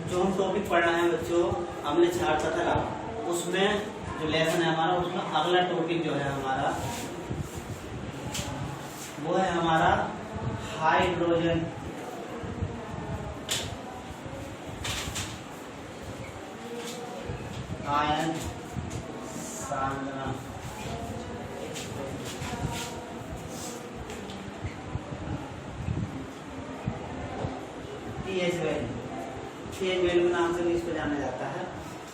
जो हम टॉपिक पढ़ रहे हैं बच्चों, अम्ल क्षार तथा उसमें जो लेसन है हमारा, उसमें अगला टॉपिक जो है हमारा वो है हमारा हाइड्रोजन आयन सांद्रण। पीएच वैल्यू के नाम से भी इसको जाना जाता है,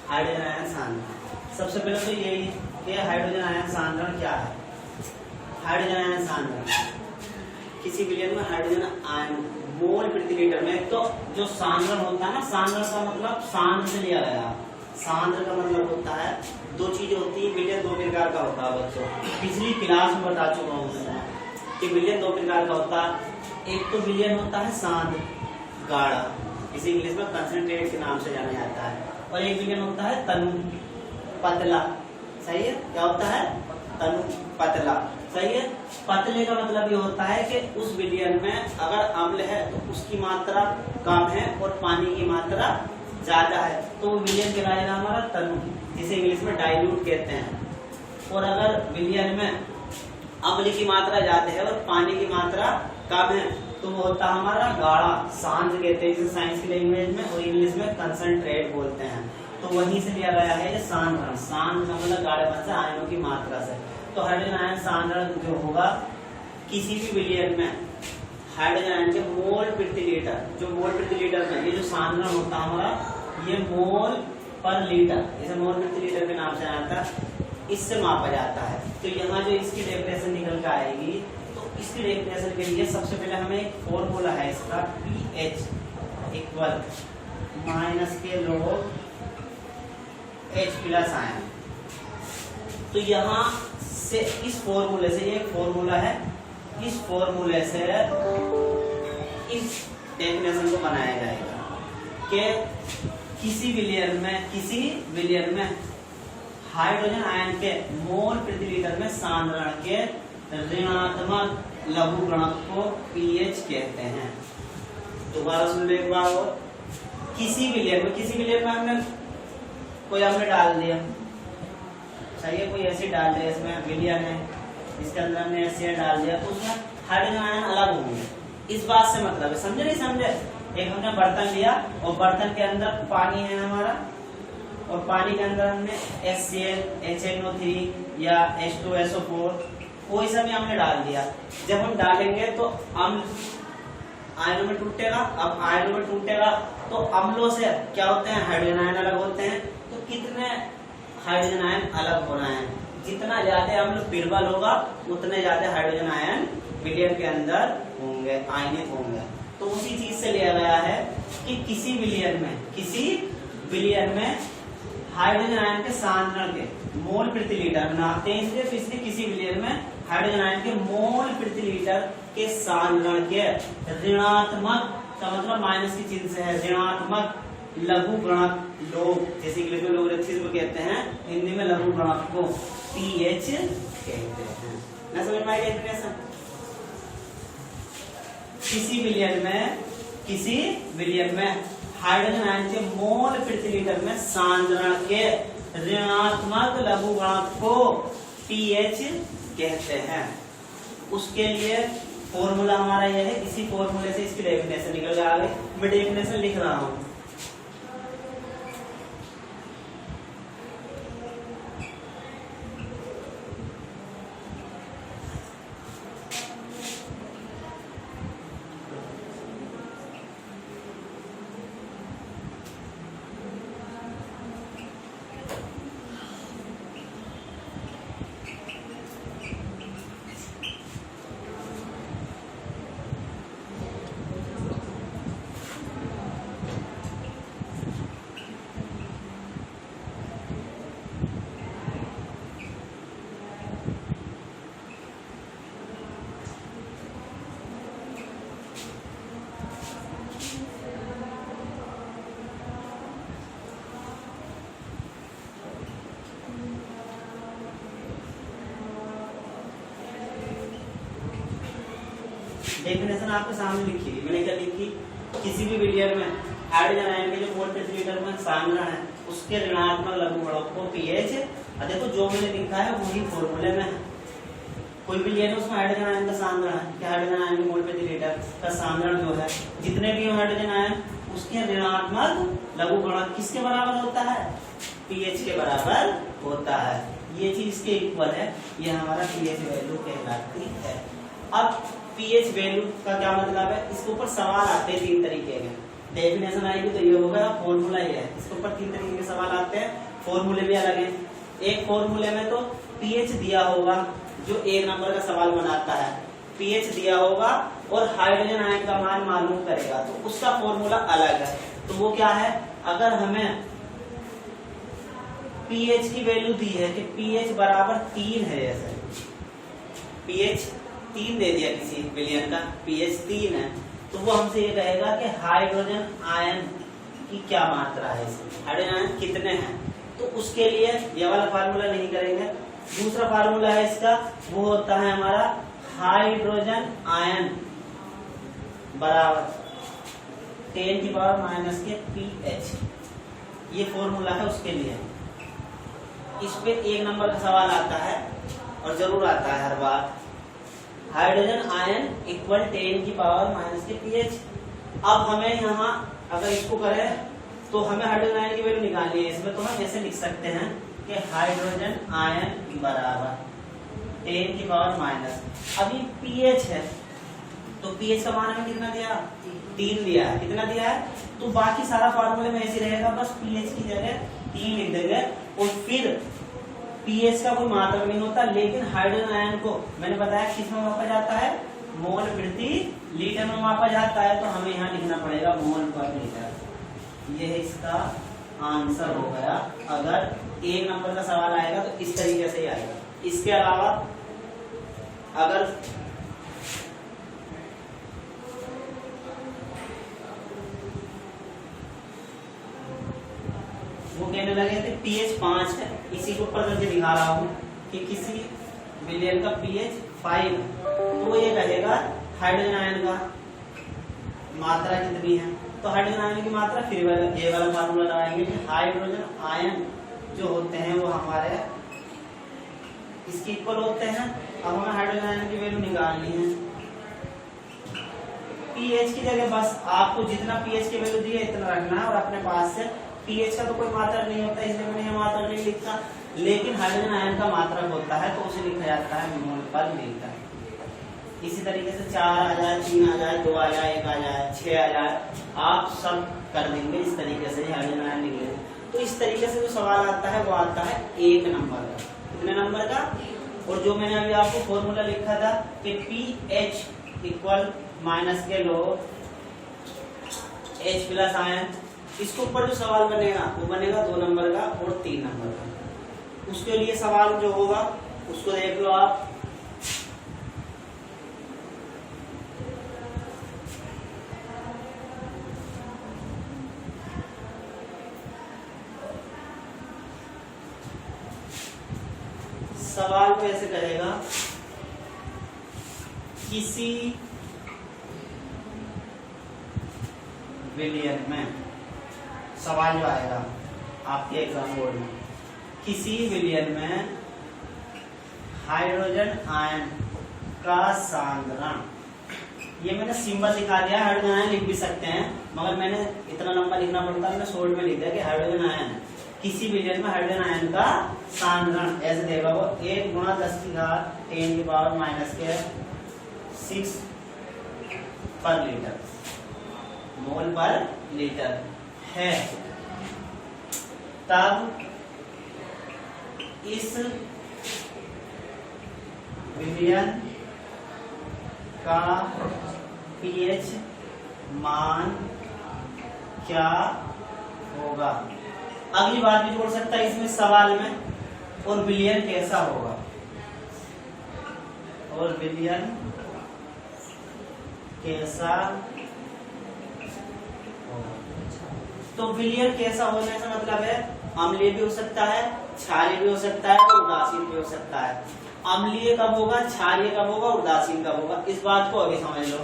हाइड्रोजन आयन सांद्रण। सबसे पहले तो यही कि हाइड्रोजन आयन सांद्रण क्या है। हाइड्रोजन आयन सांद्रण किसी विलयन में हाइड्रोजन आयन मोल प्रति लीटर में, तो जो सांद्रण होता है ना, सांद्रण का मतलब सांद्र से लिया गया। सांद्र का मतलब होता है, दो चीजें होती है, विलयन दो प्रकार का होता है बच्चों। पिछली क्लास में बता चुका हूँ कि विलयन दो प्रकार का होता है। एक तो विलयन होता है सांद्र गाढ़ा, इसे इंग्लिश में कंसंट्रेट के नाम से जाना जाता है, और एक विलयन होता है तनु पतला। सही है, क्या होता है? तनु पतला। सही है। पतले का मतलब ये होता है कि उस विलयन में अगर अम्ल है तो उसकी मात्रा कम है और पानी की मात्रा ज्यादा है, तो विलयन कहलाएगा हमारा तनु, जिसे इंग्लिश में डाइल्यूट कहते हैं। और अगर विलयन में अम्ल की मात्रा ज्यादा है और पानी की मात्रा कम है, तो वो होता है हमारा गाढ़ा, सांद्र कहते हैं जिसे साइंस की लैंग्वेज में, और इंग्लिश में कंसंट्रेट बोलते हैं। तो वहीं से लिया गया है ये सांद्रण। सांद्र का मतलब गाढ़ेपन से, आयनों की मात्रा से। तो हाइड्रोजन आयन सांद्रण जो होगा किसी भी विलयन में हाइड्रोजन आयन के मोल प्रति लीटर, जो मोल प्रति लीटर में ये जो सांद्रण होता है हमारा, ये मोल पर लीटर, इसे मोल प्रति लीटर के नाम से आता है, इससे मापा जाता है। तो यहाँ जो इसकी डेफिनेशन निकल कर आएगी, तो इसकी डेफिनेशन के लिए सबसे पहले हमें एक फॉर्मूला है इसका, pH इक्वल माइनस के log H प्लस आयन। तो यहाँ से इस फॉर्मूले से, ये फॉर्मूला है, इस फॉर्मूले से इस डेफिनेशन को बनाया जाएगा कि किसी विलयन में हाइड्रोजन आयन के मोल प्रति लीटर में सांद्रण के ऋणात्मक लघुगणक को पीएच कहते हैं। दोबारा सुन लो एक बार और। किसी विलयन में हमने कोई हमने डाल दिया, सही है, कोई एसिड डाल दिया, इसमें विलयन है, इसके अंदर हमने एसिड डाल दिया, तो उसमें हाइड्रोजन आयन अलग होंगे। इस बात से मतलब है, समझे नहीं समझे? एक हमने बर्तन लिया और बर्तन के अंदर पानी है हमारा, और पानी के अंदर हमने HCl, HNO3 या H2SO4 कोई सा भी हमने डाल दिया। जब हम डालेंगे तो अम्ल आयनों में टूटेगा। अब आयनों में टूटेगा तो अम्लों से क्या होते हैं? हाइड्रोजन आयन अलग होते हैं। तो कितने हाइड्रोजन आयन अलग होना है? जितना ज्यादा अम्ल बिरबल होगा उतने ज्यादा हाइड्रोजन आयन विलयन के अंदर होंगे, आयनित होंगे। तो उसी चीज से लिया गया है कि किसी विलयन में हाइड्रोजन आयन के सांद्रण के मोल प्रति लीटर बनाते हैं, इसलिए किसी विलयन में हाइड्रोजन आयन के मोल प्रति लीटर के सांद्रण के ऋणात्मक का मतलब माइनस की चिन्ह से है, ऋणात्मक लघुगणक लोग, जैसे इंग्लिश में लोग कहते हैं, हिंदी में लघुगणक को पीएच कहते हैं। ना समझ में आएगा डेफिनेशन? किसी विलयन में हाइड्रोजन आयन के मोल प्रति लीटर में सांद्रण के ऋणात्मक लघुगणक को पीएच कहते हैं। उसके लिए फॉर्मूला हमारा यह है, इसी फॉर्मूले से इसकी डेफिनेशन निकल के आ गई। मैं डेफिनेशन लिख रहा हूं। डेफिनेशन आपके सामने लिखी है, मैंने क्या लिखी? किसी भी विलयन में हाइड्रोजन आयन के जो मोल प्रति लीटर में सांद्रण है उसके ऋणात्मक लघुगणक को पीएच। देखो जो मैंने लिखा है वही फॉर्मूले में है, कोई भी लिया उसमें हाइड्रोजन आयन का सांद्रण है कि हाइड्रोजन आयन के मोल प्रति लीटर का सांद्रण जो है जितने भी हाइड्रोजन आयन उसके ऋणात्मक लघुगणक किसके बराबर होता है, पीएच के बराबर होता है। ये चीज इसके इक्वल है, ये हमारा पीएच वैल्यू कहलाती है। अब पीएच वैल्यू का क्या मतलब है, इसके ऊपर सवाल आते हैं तीन तरीके के। डेफिनेशन आएगी तो ये होगा, फॉर्मूला ये है, इसके ऊपर तीन तरीके के सवाल आते हैं, फॉर्मूले भी अलग है। एक फॉर्मूले में तो पीएच दिया होगा, जो एक नंबर का सवाल बनाता है पीएच दिया होगा और हाइड्रोजन आयन का मान मालूम करेगा, तो उसका फॉर्मूला अलग है। तो वो क्या है, अगर हमें पीएच की वैल्यू दी है कि पीएच बराबर 3 है, जैसे पीएच 3 दे दिया किसी विलियन का, पीएच 3 है, तो वो हमसे ये कहेगा कि हाइड्रोजन आयन की क्या मात्रा है, हाइड्रोजन आयन कितने हैं। तो उसके लिए ये वाला फार्मूला नहीं करेंगे। दूसरा फार्मूला है इसका, वो होता है हमारा हाइड्रोजन आयन बराबर 10 की पावर माइनस के पीएच, ये फॉर्मूला है उसके लिए। इस पे एक नंबर का सवाल आता है और जरूर आता है हर बार, हाइड्रोजन आयन इक्वल 10 की पावर माइनस के पीएच। अब हमें यहाँ अगर इसको करें तो हमें हाइड्रोजन आयन की वैल्यू निकालनी है। इसमें तो हम ऐसे लिख सकते हैं कि हाइड्रोजन आयन बराबर 10 की पावर माइनस, अभी पीएच है तो पीएच का मान हमें कितना दिया, 3 दिया है। कितना दिया है, तो बाकी सारा फार्मूले में ऐसे रहेगा, बस पीएच की जगह 3 लिख देंगे। और फिर पीएच का कोई मात्रक नहीं होता, लेकिन हाइड्रोजन आयन को मैंने बताया किस में मापा जाता है, मोल प्रति लीटर में मापा जाता है। तो हमें यहाँ लिखना पड़ेगा मोल पर लीटर। यह इसका आंसर हो गया। अगर एक नंबर का सवाल आएगा तो इस तरीके से ही आएगा। इसके अलावा अगर वो कहने लगे थे पीएच 5 है, इसी के ऊपर करके दिखा रहा हूं कि किसी विलियन का पीएच 5 है, तो वो ये कहेगा हाइड्रोजन आयन का मात्रा कितनी है। तो हाइड्रोजन आयन की मात्रा फिर ये वाला फार्मूला लगाएंगे कि हाइड्रोजन आयन जो होते हैं वो हमारे इसके इक्वल होते हैं। अब हमें हाइड्रोजन आयन की वैल्यू निकालनी है। पीएच की जगह बस आपको जितना पीएच की वैल्यू दी है इतना रखना है और अपने पास से पीएच का तो कोई मात्रक नहीं होता, इसलिए मैंने ये मात्रक नहीं लिखा, लेकिन हाइड्रोजन आयन का मात्रक होता है तो उसे लिखा जाता है मोल पर लीटर। इसी तरीके से 4 आ जाए, 3 आ जाए, 2 आ जाए, 1 आ जाए, 6 आ जाए, आप सब कर देंगे इस तरीके से हाइड्रोजन आयन लिख लेंगे। तो इस तरीके से जो सवाल आता है वो आता है 1 नंबर का। कितने नंबर का, और जो मैंने अभी आपको फॉर्मूला लिखा था कि पीएच इक्वल माइनस के लो H प्लस आयन, इसके ऊपर जो सवाल बनेगा वो बनेगा 2 नंबर का और 3 नंबर का। उसके लिए सवाल जो होगा उसको देख लो आप। सवाल को ऐसे करेगा, किसी विलियन में, सवाल जो आएगा आपके एग्जाम बोर्ड में, किसी विलियन में हाइड्रोजन आयन का सांद्रण, ये मैंने सिंबल दिखा दिया, हाइड्रोजन आयन लिख भी सकते हैं मगर मैंने इतना लंबा लिखना पड़ता है, मैंने शॉर्ट में लिख दिया कि हाइड्रोजन आयन, किसी विलियन में हाइड्रोजन आयन का सांद्रण ऐसे देगा वो 1 × 10 की पावर माइनस के 6 पर लीटर, मोल पर लीटर है। तब इस विलियन का पीएच मान क्या होगा। अगली बात भी जोड़ सकता है इसमें सवाल में, और विलियन कैसा होगा, और विलियन कैसा होगा। तो विलियन कैसा होने का मतलब है अम्लीय भी हो सकता है, क्षारीय भी हो सकता है और उदासीन भी हो सकता है। अम्लीय कब होगा, क्षारीय कब होगा, उदासीन कब होगा, इस बात को अभी समझ लो।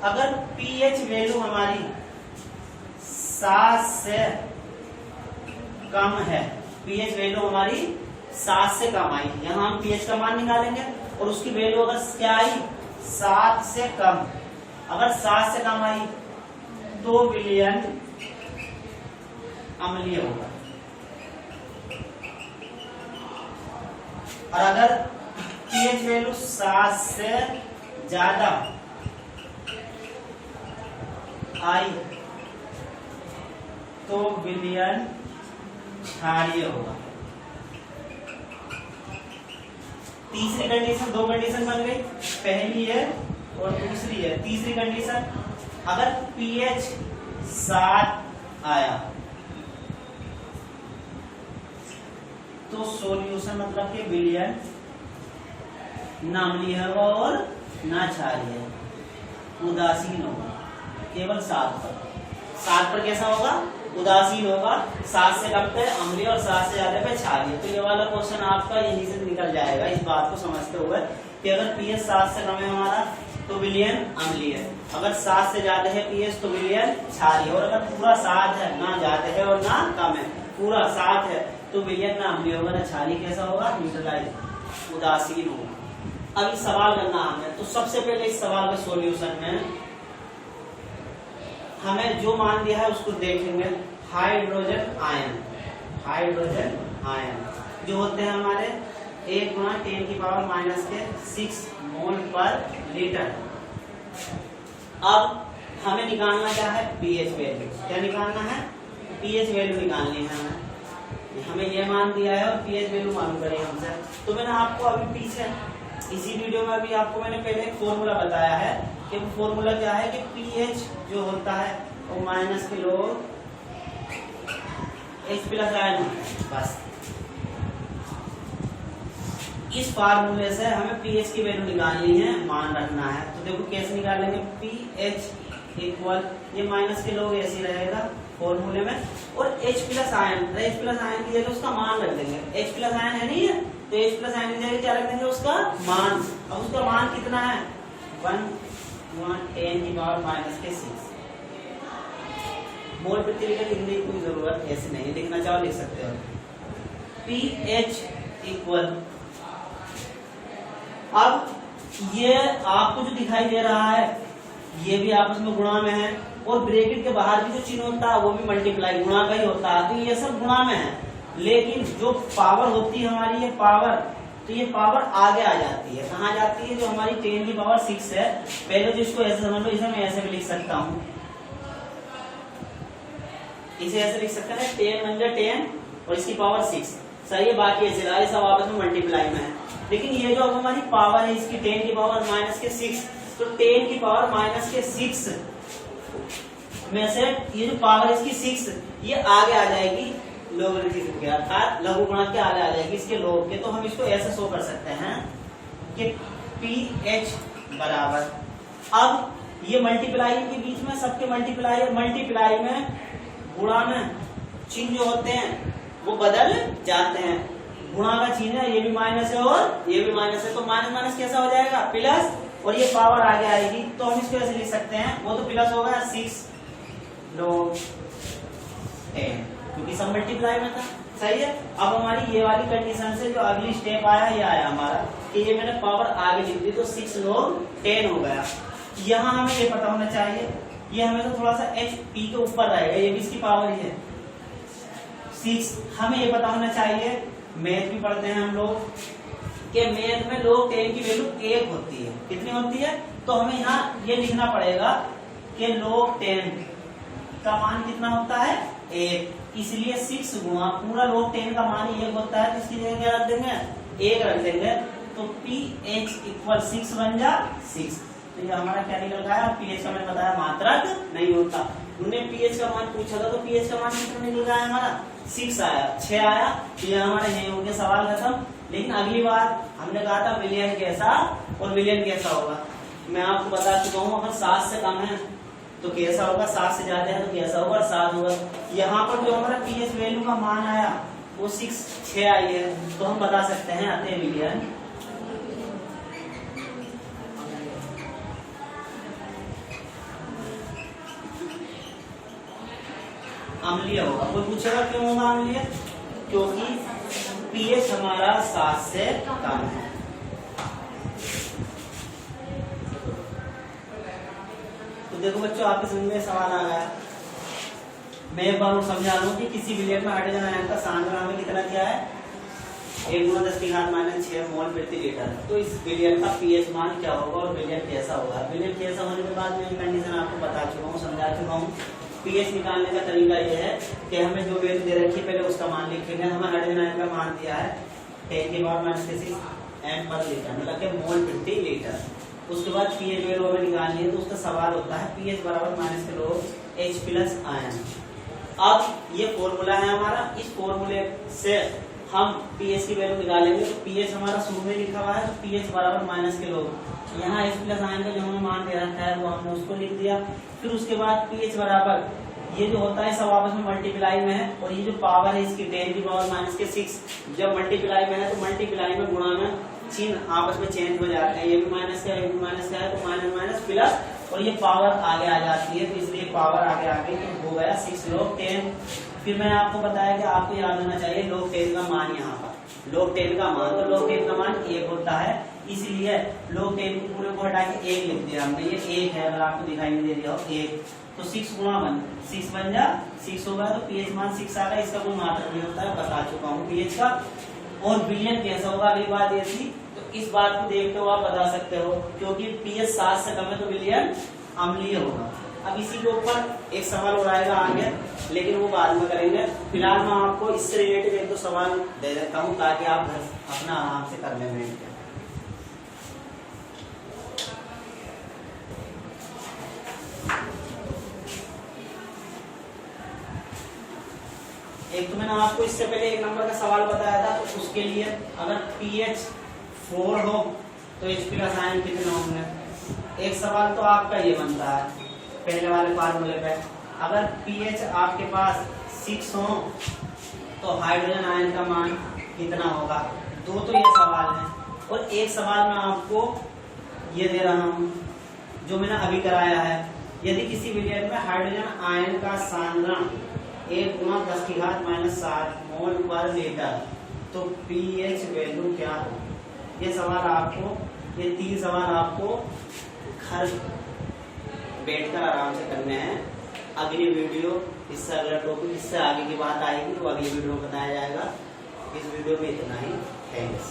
अगर पीएच वैल्यू हमारी 7 से कम है, पीएच वैल्यू हमारी 7 से कम आई, यहाँ हम पीएच का मान निकालेंगे और उसकी वैल्यू अगर क्या आई 7 से कम, अगर 7 से कम आई तो विलयन अम्लीय होगा, और अगर पीएच वैल्यू 7 से ज्यादा आई तो विलयन क्षारीय होगा। तीसरी कंडीशन, दो कंडीशन बन गई, पहली है और दूसरी है। तीसरी कंडीशन, अगर पीएच 7 आया तो सॉल्यूशन मतलब कि विलयन ना अम्लीय होगा और ना क्षारीय, उदासीन होगा, केवल 7 पर। 7 पर कैसा होगा? उदासीन होगा, 7 से कम पे अम्लीय और 7 से ज्यादा पे क्षारीय। तो ये वाला क्वेश्चन आपका यहीं से निकल जाएगा, इस बात को समझते हुए कि अगर पीएच 7 से कम है हमारा तो विलयन अम्लीय, अगर 7 से ज्यादा है पीएच तो विलयन क्षारीय, और अगर पूरा 7 है, ना ज्यादा है और ना कम है, पूरा 7 है तो विलयन ना अम्लीय होगा ना क्षारीय, कैसा होगा? न्यूट्रलाइज, उदासीन होगा। अब सवाल करना हमें, तो सबसे पहले इस सवाल के सॉल्यूशन में हमें जो मान दिया है उसको देखेंगे। हाइड्रोजन आयन, हाइड्रोजन आयन जो होते हैं हमारे 1 × 10⁻⁻⁶ मोल पर लीटर। अब हमें निकालना क्या है? PH value. क्या निकालना है? पीएच वैल्यू निकालनी है हमें ये मान दिया है और पीएच वैल्यू मालूम करेंगे हमसे। तो मैंने आपको अभी पीछे इसी वीडियो में अभी आपको मैंने पहले एक फॉर्मूला बताया है कि वो फॉर्मूला क्या है कि पीएच जो होता है वो माइनस के लोग H प्लस आयन, बस इस फार्मूले से हमें पीएच की वैल्यू निकालनी है, मान रखना है। तो देखो कैसे निकालेंगे? पीएच इक्वल, ये माइनस के लोग ऐसे रहेगा फॉर्मूले में, और H plus ion, H plus ion की जगह उसका मान रख देंगे। H प्लस आयन है नहीं है तो H प्लस आयन की जगह क्या रख देंगे? उसका मान। अब उसका मान कितना है? 1 × 10⁻⁻⁶ मोल प्रति लीटर लिखने की कोई जरूरत ऐसे नहीं, लिखना चाहो लिख सकते हो। पीएच इक्वल, अब ये आपको जो दिखाई दे रहा है ये भी आपस में गुणा में है, और ब्रैकेट के बाहर भी जो चिन्ह होता है वो भी मल्टीप्लाई गुणा का ही होता है, तो ये सब गुणा में है। लेकिन जो पावर होती है हमारी, ये पावर, तो ये पावर आगे आ जाती है, कहाँ जाती है? जो हमारी 10⁻⁶ है, पहले तो इसको ऐसे समझ लो, इसे मैं ऐसे भी लिख सकता हूँ, इसे ऐसे लिख सकते हैं 10 × 10 और इसकी पावर 6, सही है। बाकी ऐसे रहा, सब आपस में मल्टीप्लाई में है। लेकिन ये जो अब हमारी पावर है इसकी 10⁻⁻�6, तो 10⁻⁻�6 में से ये जो पावर इसकी 6 ये आगे आ जाएगी लोगरिथम के, अर्थात लघु गुणक के आगे आ जाएगी इसके लोग के। तो हम इसको ऐसे शो कर सकते हैं कि पीएच बराबर, अब ये मल्टीप्लाई के बीच में सबके मल्टीप्लाई में गुणा में चिन्ह जो होते हैं वो बदल जाते हैं। गुणा का चिन्ह है, ये भी माइनस है और ये भी माइनस है, तो माइनस माइनस कैसा हो जाएगा? प्लस, और ये पावर आगे आएगी तो हम इसको ऐसे लिख सकते हैं, वो तो प्लस होगा 6 log 10, क्योंकि सब मल्टीप्लाई में था, सही है। अब हमारी ये वाली कंडीशन से जो अगली स्टेप आया, ये आया हमारा कि ये मैंने पावर आगे लिख दी तो 6 log 10 हो गया। यहाँ हमें ये पता होना चाहिए, ये हमें तो थोड़ा सा h p के ऊपर रहेगा, ये भी इसकी पावर ही है 6। हमें ये पता होना चाहिए, मैथ भी पढ़ते हैं हम लोग, कि मैथ में log 10 की वैल्यू 1 होती है। कितनी होती है? तो हमें यहाँ ये लिखना पड़ेगा कि log 10 का मान कितना होता है? 1, इसलिए 6 गुणा पूरा log 10 का मान 1 होता है, तो इसकी जगह क्या रख देंगे? 1 रख देंगे, तो pH इक्वल 6 बन जा 6। तो ये हमारा क्या निकल गया? पीएच का मैंने बताया मात्रक नहीं होता। उन्होंने पीएच का मान पूछा था तो पीएच का मान कितना निकल गया हमारा? 6 आया, 6 आया, तो ये हमारा यही हो गया सवाल खत्म। लेकिन अगली बार हमने कहा था विलयन कैसा और विलयन कैसा होगा, मैं आपको बता चुका हूँ। अगर 7 से कम है तो कैसा होगा, 7 से ज्यादा है तो कैसा होगा, 7 होगा। यहाँ पर जो हमारा पीएच वैल्यू का मान आया वो 6 आई है, तो हम बता सकते हैं अतः विलयन अम्लीय होगा। कोई पूछेगा क्यों होगा अम्लीय? क्योंकि पीएच हमारा 7 से कम है। तो देखो बच्चों, आपके समझ में सवाल आ गया। मैं एक बार और समझा दूं कि किसी विलेट में हाइड्रोजन आयन का सांद्रण हमें कितना दिया है, 1×10⁻⁶ मोल प्रति लीटर। तो इस विलेट का पीएच मान क्या होगा और विलेट कैसा होगा? विलेट कैसा होने के बाद मैं कंडीशन आपको बता चुका हूँ, समझा चुका हूँ। पीएच निकालने का तरीका यह है कि हमें जो वैल्यू दे रखी है पहले उसका मान लिखेंगे। हमें हाइड्रोजन आयन का मान दिया है 10⁻⁻⁶ m पर लीटर, मतलब कि मोल प्रति लीटर। उसके बाद पीएच वैल्यू हमें निकालनी है, तो उसका सवाल होता है पीएच बराबर माइनस के लोग H प्लस आयन। अब ये फॉर्मूला है हमारा, इस फॉर्मूले से हम पीएच की वैल्यू निकालेंगे। तो पीएच हमारा शुरू में लिखा हुआ है, तो पीएच बराबर माइनस के लोग यहाँ H प्लस आयन का जो हमें मान दे रखा है वो हमने उसको लिख दिया। फिर उसके बाद पीएच बराबर ये जो होता है सब आपस में मल्टीप्लाई में है, और ये जो पावर है इसकी 10⁻⁶ जब मल्टीप्लाई में है तो मल्टीप्लाई में गुणा में चिन्ह आपस में चेंज हो जाते हैं। ये भी माइनस का है, ये भी माइनस का है, तो माइनस माइनस प्लस, और ये पावर आगे आ जाती है, तो इसलिए पावर आगे आ गई, तो हो गया 6 log 10। फिर मैंने आपको बताया कि आपको याद होना चाहिए log 10 का मान, यहाँ पर log 10 का मान, तो log 10 का मान 1 होता है, इसलिए log 10 को पूरे को हटा के 1 लिख दिया हमने। ये 1 है, अगर आपको दिखाई नहीं दे रहा हो 1, तो 6 गुणा 6 बन जा 6 होगा, तो पीएच मान 6 आ गया। इसका कोई मात्रा नहीं होता है, बता चुका हूँ पीएच का। और विलयन कैसा होगा, अगली बात ये थी, तो इस बात को देखते हुए आप बता सकते हो, क्योंकि पीएच 7 से कम है तो विलयन अम्लीय होगा। अब इसी के ऊपर एक सवाल और आएगा आगे, लेकिन वो बाद में करेंगे। फिलहाल मैं आपको इससे रिलेटेड एक दो सवाल दे देता हूँ ताकि आप अपना आराम से कर लें। एक तो मैंने आपको इससे पहले 1 नंबर का सवाल बताया था, तो उसके लिए अगर pH 4 हो तो H प्लस आयन कितने होंगे। एक सवाल तो आपका ये बनता है पहले वाले फार्मूले पे, अगर pH आपके पास 6 हो तो हाइड्रोजन आयन का मान कितना होगा। 2 तो ये सवाल है, और एक सवाल मैं आपको ये दे रहा हूँ जो मैंने अभी कराया है। यदि किसी विलेट में हाइड्रोजन आयन का सांद्रण 1×10⁻⁷ मोल पर लीटर, तो पीएच वैल्यू क्या हो। ये सवाल आपको, ये 3 सवाल आपको घर बैठकर आराम से करने हैं। अगली वीडियो इससे अगला टॉपिक, इससे आगे की बात आएगी, वो अगली वीडियो में बताया जाएगा। इस वीडियो में इतना ही, थैंक्स।